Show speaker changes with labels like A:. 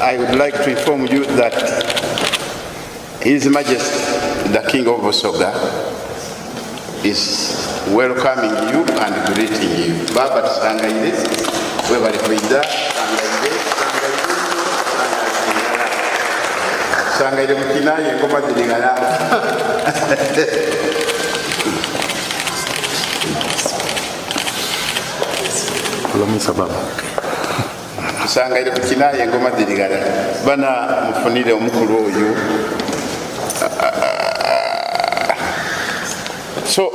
A: I would like to inform you that His Majesty, the King of Busoga, is welcoming you and greeting you. Baba tusangaire, webali kuida, sangaire mukinaye ngoma zilingana.
B: Lamisa baba.
A: Sangaire mukinaye ngoma zilingana. Bana mufunire omukulu oyo. So